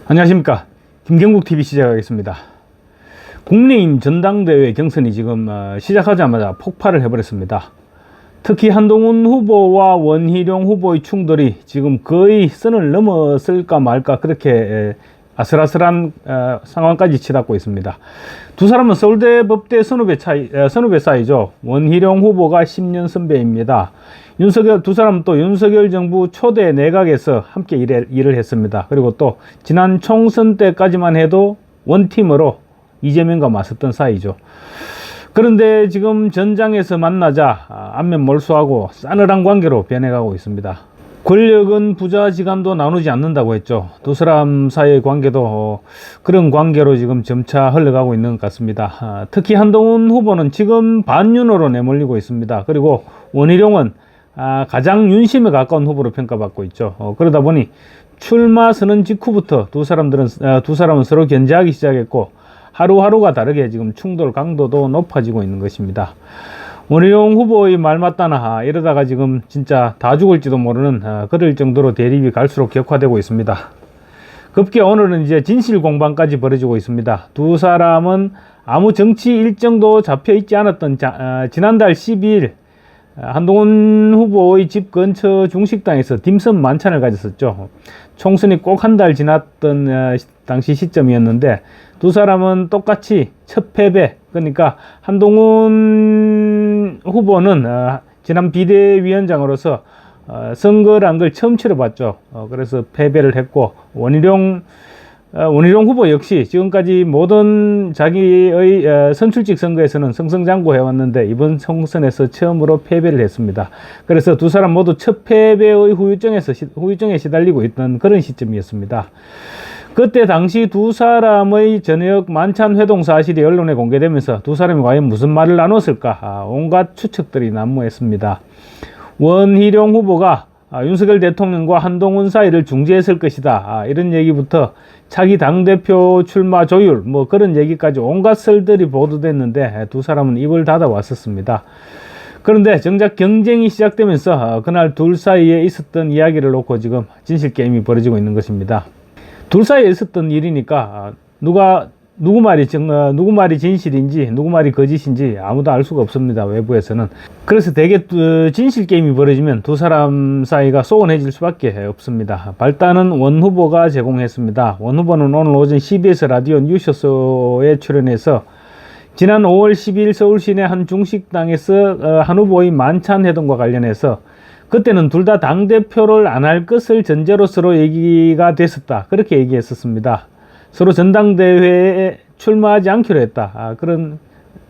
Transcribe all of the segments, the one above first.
안녕하십니까. 김경국TV 시작하겠습니다. 국민의힘 전당대회 경선이 지금 시작하자마자 폭발을 해버렸습니다. 특히 한동훈 후보와 원희룡 후보의 충돌이 지금 거의 선을 넘었을까 말까 그렇게 아슬아슬한 상황까지 치닫고 있습니다. 두 사람은 서울대 법대 선후배 사이죠. 원희룡 후보가 10년 선배입니다. 두 사람은 또 윤석열 정부 초대 내각에서 함께 일을 했습니다. 그리고 또 지난 총선 때까지만 해도 원팀으로 이재명과 맞섰던 사이죠. 그런데 지금 전장에서 만나자 안면몰수하고 싸늘한 관계로 변해가고 있습니다. 권력은 부자지간도 나누지 않는다고 했죠. 두 사람 사이의 관계도 그런 관계로 지금 점차 흘러가고 있는 것 같습니다. 특히 한동훈 후보는 지금 반윤으로 내몰리고 있습니다. 그리고 원희룡은 가장 윤심에 가까운 후보로 평가받고 있죠. 그러다 보니 출마 선언 직후부터 두 사람은 서로 견제하기 시작했고 하루하루가 다르게 지금 충돌 강도도 높아지고 있는 것입니다. 원희룡 후보의 말 맞다나 이러다가 지금 진짜 다 죽을지도 모르는 그럴 정도로 대립이 갈수록 격화되고 있습니다. 급기 오늘은 이제 진실 공방까지 벌어지고 있습니다. 두 사람은 아무 정치 일정도 잡혀 있지 않았던 지난달 12일 한동훈 후보의 집 근처 중식당에서 딤섬 만찬을 가졌었죠. 총선이 꼭 한 달 지났던 당시 시점이었는데 두 사람은 똑같이 첫 패배, 그러니까 한동훈 후보는 지난 비대위원장으로서 선거란 걸 처음 치러봤죠. 그래서 패배를 했고 원희룡 후보 역시 지금까지 모든 자기의 선출직 선거에서는 승승장구해왔는데 이번 총선에서 처음으로 패배를 했습니다. 그래서 두 사람 모두 첫 패배의 후유증에 시달리고 있던 그런 시점이었습니다. 그때 당시 두 사람의 저녁 만찬 회동 사실이 언론에 공개되면서 두 사람이 과연 무슨 말을 나눴을까 온갖 추측들이 난무했습니다. 원희룡 후보가 윤석열 대통령과 한동훈 사이를 중재했을 것이다 이런 얘기부터 차기 당대표 출마 조율 그런 얘기까지 온갖 설들이 보도됐는데 두 사람은 입을 닫아 왔었습니다. 그런데 정작 경쟁이 시작되면서 그날 둘 사이에 있었던 이야기를 놓고 지금 진실 게임이 벌어지고 있는 것입니다. 둘 사이에 있었던 일이니까 누구 말이 진실인지 누구 말이 거짓인지 아무도 알 수가 없습니다. 외부에서는. 그래서 대개 진실 게임이 벌어지면 두 사람 사이가 소원해질 수밖에 없습니다. 발단은 원 후보가 제공했습니다. 원 후보는 오늘 오전 CBS 라디오 뉴스쇼에 출연해서 지난 5월 12일 서울 시내 한 중식당에서 한 후보의 만찬 회동과 관련해서 그때는 둘 다 당대표를 안 할 것을 전제로 서로 얘기가 됐었다. 그렇게 얘기했었습니다. 서로 전당대회에 출마하지 않기로 했다. 그런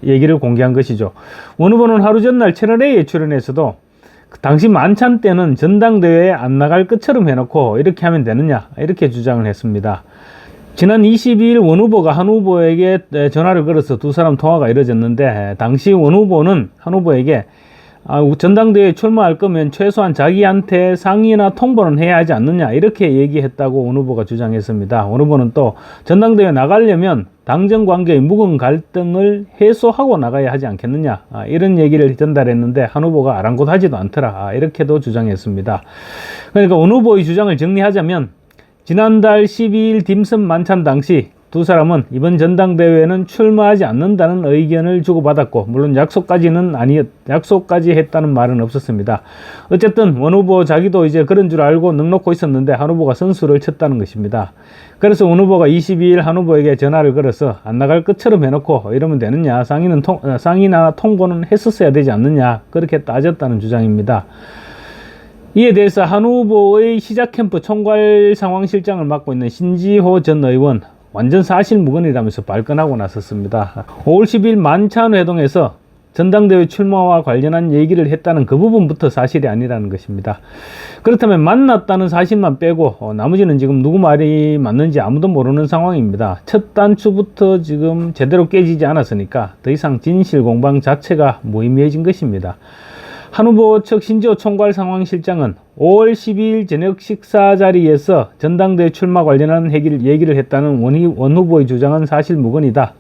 얘기를 공개한 것이죠. 원 후보는 하루 전날 채널A에 출연해서도 당시 만찬 때는 전당대회에 안 나갈 것처럼 해놓고 이렇게 하면 되느냐 이렇게 주장을 했습니다. 지난 22일 원 후보가 한 후보에게 전화를 걸어서 두 사람 통화가 이루어졌는데 당시 원 후보는 한 후보에게 전당대회에 출마할 거면 최소한 자기한테 상의나 통보는 해야 하지 않느냐 이렇게 얘기했다고 원 후보가 주장했습니다. 원 후보는 또 전당대회에 나가려면 당정 관계의 묵은 갈등을 해소하고 나가야 하지 않겠느냐 이런 얘기를 전달했는데 한 후보가 아랑곳하지도 않더라 이렇게도 주장했습니다. 그러니까 원 후보의 주장을 정리하자면 지난달 12일 딤섬 만찬 당시 두 사람은 이번 전당대회에는 출마하지 않는다는 의견을 주고받았고 물론 약속까지 했다는 말은 없었습니다. 어쨌든 원 후보 자기도 이제 그런 줄 알고 넋놓고 있었는데 한 후보가 선수를 쳤다는 것입니다. 그래서 원 후보가 22일 한 후보에게 전화를 걸어서 안 나갈 것처럼 해놓고 이러면 되느냐 상의나 통보는 했었어야 되지 않느냐 그렇게 따졌다는 주장입니다. 이에 대해서 한 후보의 시작 캠프 총괄 상황실장을 맡고 있는 신지호 전 의원 완전 사실무근이라면서 발끈하고 나섰습니다. 5월 10일 만찬 회동에서 전당대회 출마와 관련한 얘기를 했다는 그 부분부터 사실이 아니라는 것입니다. 그렇다면 만났다는 사실만 빼고 나머지는 지금 누구 말이 맞는지 아무도 모르는 상황입니다. 첫 단추부터 지금 제대로 깨지지 않았으니까 더 이상 진실 공방 자체가 무의미해진 것입니다. 한 후보 측 신지호 총괄 상황실장은 5월 12일 저녁 식사 자리에서 전당대회 출마 관련한 얘기를 했다는 원 후보의 주장은 사실무근이다.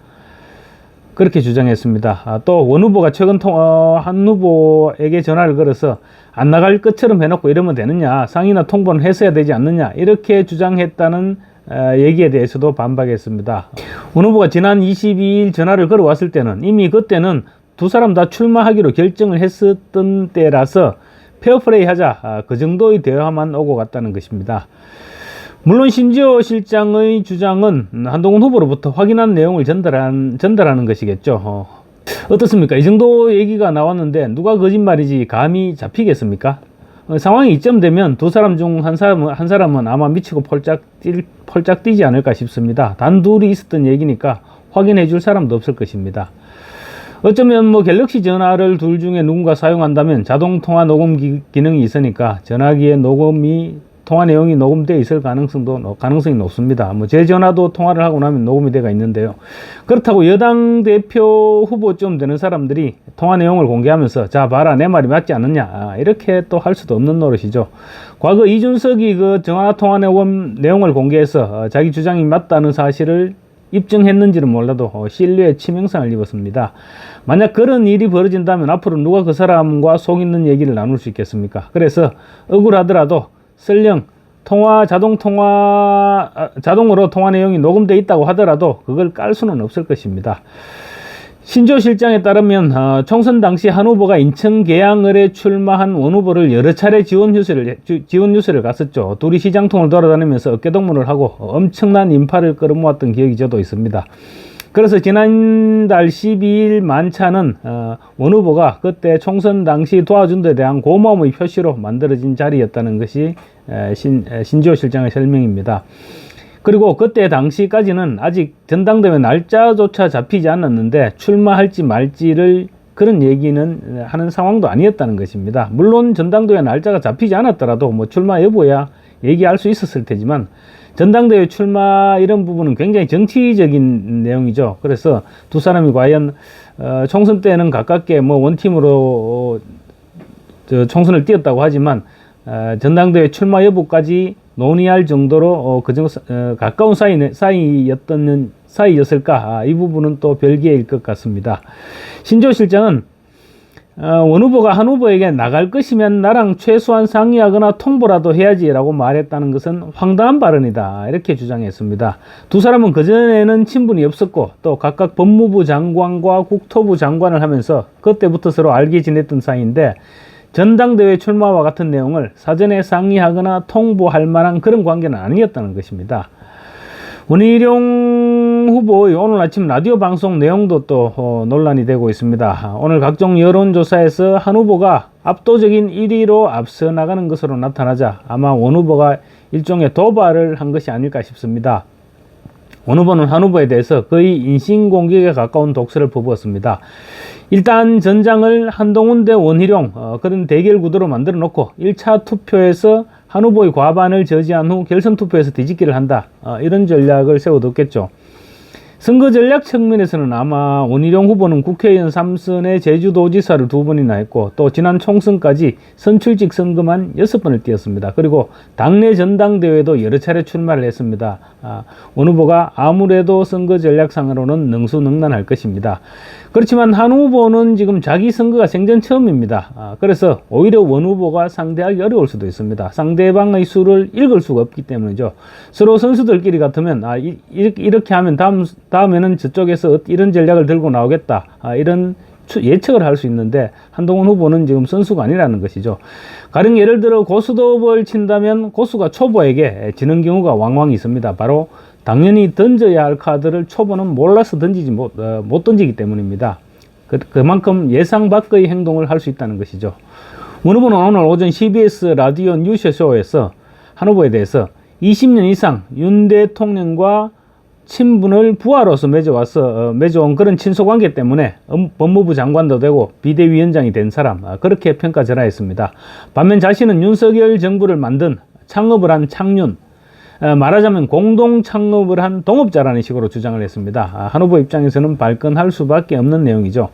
그렇게 주장했습니다. 또 원 후보가 최근 한 후보에게 전화를 걸어서 안 나갈 것처럼 해놓고 이러면 되느냐, 상의나 통보는 했어야 되지 않느냐 이렇게 주장했다는 얘기에 대해서도 반박했습니다. 원 후보가 지난 22일 전화를 걸어왔을 때는 이미 그때는 두 사람 다 출마하기로 결정을 했었던 때라서 페어플레이 하자, 그 정도의 대화만 오고 갔다는 것입니다. 물론 신지호 실장의 주장은 한동훈 후보로부터 확인한 내용을 전달하는 것이겠죠. 어떻습니까? 이 정도 얘기가 나왔는데 누가 거짓말이지 감이 잡히겠습니까? 상황이 이쯤 되면 두 사람 중 한 사람은 아마 미치고 펄짝 뛰지 않을까 싶습니다. 단둘이 있었던 얘기니까 확인해 줄 사람도 없을 것입니다. 어쩌면 뭐 갤럭시 전화를 둘 중에 누군가 사용한다면 자동 통화 녹음 기능이 있으니까 전화기에 통화 내용이 녹음되어 있을 가능성이 높습니다. 뭐 제 전화도 통화를 하고 나면 녹음이 되어 있는데요. 그렇다고 여당 대표 후보쯤 되는 사람들이 통화 내용을 공개하면서 자 봐라 내 말이 맞지 않느냐, 이렇게 또 할 수도 없는 노릇이죠. 과거 이준석이 그 전화 통화 내용을 공개해서 자기 주장이 맞다는 사실을 입증했는지는 몰라도 신뢰에 치명상을 입었습니다. 만약 그런 일이 벌어진다면 앞으로 누가 그 사람과 속 있는 얘기를 나눌 수 있겠습니까? 그래서 억울하더라도 설령 자동으로 통화 내용이 녹음되어 있다고 하더라도 그걸 깔 수는 없을 것입니다. 신지호 실장에 따르면 총선 당시 한 후보가 인천 계양을에 출마한 원 후보를 여러 차례 지원 유세를 갔었죠. 둘이 시장통을 돌아다니면서 어깨동무를 하고 엄청난 인파를 끌어모았던 기억이 저도 있습니다. 그래서 지난달 12일 만찬은 원 후보가 그때 총선 당시 도와준 데 대한 고마움의 표시로 만들어진 자리였다는 것이 신지호 실장의 설명입니다. 그리고 그때 당시까지는 아직 전당대회 날짜조차 잡히지 않았는데 출마할지 말지를 그런 얘기는 하는 상황도 아니었다는 것입니다. 물론 전당대회 날짜가 잡히지 않았더라도 뭐 출마 여부야 얘기할 수 있었을 테지만 전당대회 출마 이런 부분은 굉장히 정치적인 내용이죠. 그래서 두 사람이 과연 총선 때는 가깝게 뭐 원팀으로 총선을 뛰었다고 하지만 전당대회 출마 여부까지 논의할 정도로 가까운 사이였을까? 이 부분은 또 별개일 것 같습니다. 신지호 실장은 원 후보가 한 후보에게 나갈 것이면 나랑 최소한 상의하거나 통보라도 해야지라고 말했다는 것은 황당한 발언이다, 이렇게 주장했습니다. 두 사람은 그전에는 친분이 없었고 또 각각 법무부 장관과 국토부 장관을 하면서 그때부터 서로 알게 지냈던 사이인데 전당대회 출마와 같은 내용을 사전에 상의하거나 통보할 만한 그런 관계는 아니었다는 것입니다. 원희룡 후보의 오늘 아침 라디오 방송 내용도 또 논란이 되고 있습니다. 오늘 각종 여론조사에서 한 후보가 압도적인 1위로 앞서 나가는 것으로 나타나자 아마 원 후보가 일종의 도발을 한 것이 아닐까 싶습니다. 원 후보는 한 후보에 대해서 거의 인신공격에 가까운 독설을 퍼부었습니다. 일단 전장을 한동훈 대 원희룡 그런 대결 구도로 만들어 놓고 1차 투표에서 한 후보의 과반을 저지한 후 결선 투표에서 뒤집기를 한다, 이런 전략을 세워뒀겠죠. 선거 전략 측면에서는 아마 원희룡 후보는 국회의원 3선에 제주도지사를 2번이나 했고 또 지난 총선까지 선출직 선거만 6번을 뛰었습니다. 그리고 당내 전당대회도 여러 차례 출마를 했습니다. 원 후보가 아무래도 선거 전략상으로는 능수능란할 것입니다. 그렇지만 한 후보는 지금 자기 선거가 생전 처음입니다. 그래서 오히려 원 후보가 상대하기 어려울 수도 있습니다. 상대방의 수를 읽을 수가 없기 때문이죠. 서로 선수들끼리 같으면 이렇게 하면 다음에는 저쪽에서 이런 전략을 들고 나오겠다, 이런 예측을 할 수 있는데 한동훈 후보는 지금 선수가 아니라는 것이죠. 가령 예를 들어 고수도업을 친다면 고수가 초보에게 지는 경우가 왕왕 있습니다. 바로 당연히 던져야 할 카드를 초보는 몰라서 못 던지기 때문입니다. 그만큼 예상 밖의 행동을 할 수 있다는 것이죠. 원 후보는 오늘 오전 CBS 라디오 뉴스쇼에서 한 후보에 대해서 20년 이상 윤 대통령과 친분을 부하로서 맺어온 그런 친소관계 때문에 법무부 장관도 되고 비대위원장이 된 사람, 그렇게 평가전하였습니다. 반면 자신은 윤석열 정부를 만든 창업을 한 창윤, 말하자면 공동 창업을 한 동업자라는 식으로 주장을 했습니다. 한 후보 입장에서는 발끈할 수밖에 없는 내용이죠.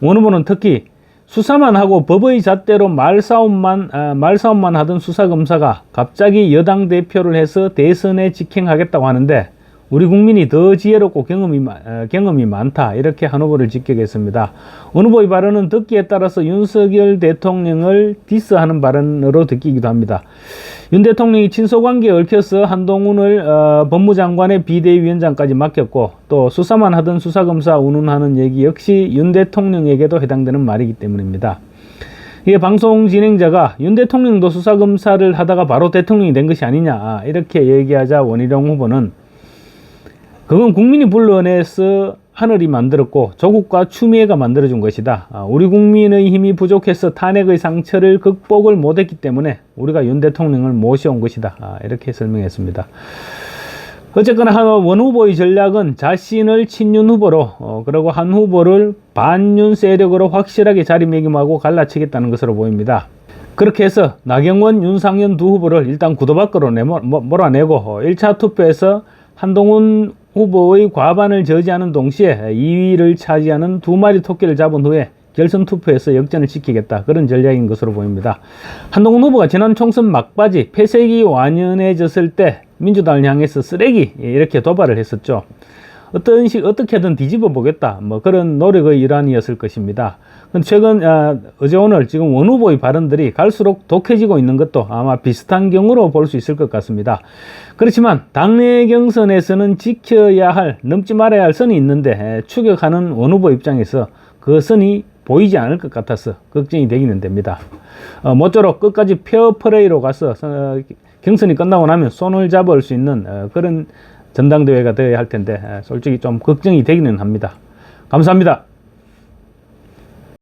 원 후보는 특히 수사만 하고 법의 잣대로 말싸움만 하던 수사검사가 갑자기 여당 대표를 해서 대선에 직행하겠다고 하는데 우리 국민이 더 지혜롭고 경험이 많다, 이렇게 한 후보를 직격했습니다. 원 후보의 발언은 듣기에 따라서 윤석열 대통령을 디스하는 발언으로 듣기도 합니다. 윤 대통령이 친소관계에 얽혀서 한동훈을 법무장관의 비대위원장까지 맡겼고, 또 수사만 하던 수사검사 운운하는 얘기 역시 윤 대통령에게도 해당되는 말이기 때문입니다. 이게 방송 진행자가 윤 대통령도 수사검사를 하다가 바로 대통령이 된 것이 아니냐, 이렇게 얘기하자 원희룡 후보는 그건 국민이 불러내서 하늘이 만들었고 조국과 추미애가 만들어준 것이다. 우리 국민의 힘이 부족해서 탄핵의 상처를 극복을 못했기 때문에 우리가 윤 대통령을 모셔온 것이다. 이렇게 설명했습니다. 어쨌거나 원 후보의 전략은 자신을 친윤 후보로, 그리고 한 후보를 반윤 세력으로 확실하게 자리매김하고 갈라치겠다는 것으로 보입니다. 그렇게 해서 나경원, 윤상현 두 후보를 일단 구도 밖으로 몰아내고 1차 투표에서 한동훈 후보의 과반을 저지하는 동시에 2위를 차지하는 두 마리 토끼를 잡은 후에 결선 투표에서 역전을 지키겠다, 그런 전략인 것으로 보입니다. 한동훈 후보가 지난 총선 막바지 폐색이 완연해졌을 때 민주당을 향해서 쓰레기, 이렇게 도발을 했었죠. 어떻게든 뒤집어 보겠다, 그런 노력의 일환이었을 것입니다. 최근 어제 오늘 지금 원 후보의 발언들이 갈수록 독해지고 있는 것도 아마 비슷한 경우로 볼 수 있을 것 같습니다. 그렇지만 당내 경선에서는 지켜야 할, 넘지 말아야 할 선이 있는데 추격하는 원 후보 입장에서 그 선이 보이지 않을 것 같아서 걱정이 되기는 됩니다. 모쪼록 끝까지 페어플레이로 가서 경선이 끝나고 나면 손을 잡을 수 있는 그런 전당대회가 되어야 할 텐데 솔직히 좀 걱정이 되기는 합니다. 감사합니다.